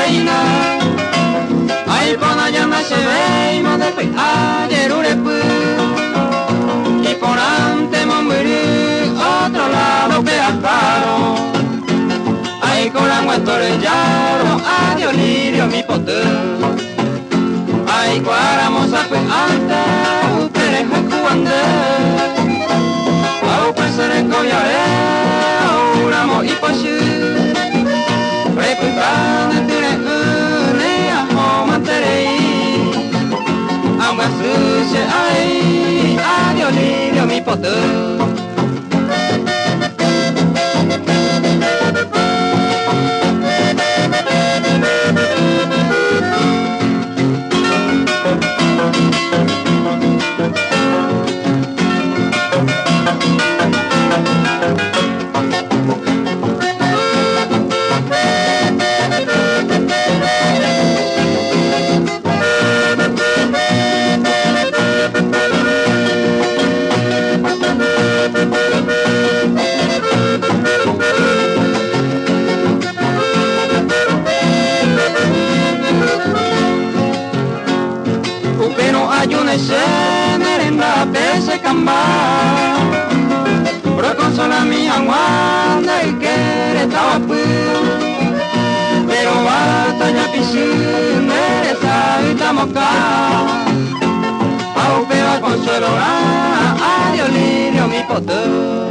reina. Ay, pona ya me se ve y me después ayer urepu. Y por ante me morir otro lado que alparo. Ay, con la muestore ya, adiós lirio mi pote. Ay, cuáramos a pues ante, ustedes me cuande. Au pensar en coyare, auramo y pochu. Reputan en tire une a homanterei. Amba suche ay, adiós lirio mi pote. Merenda pese camba, pero consola mi aguanta y que estaba pero basta ya piscina, mereza y tamoca, au pero consuelo, adiós lirio mi pote.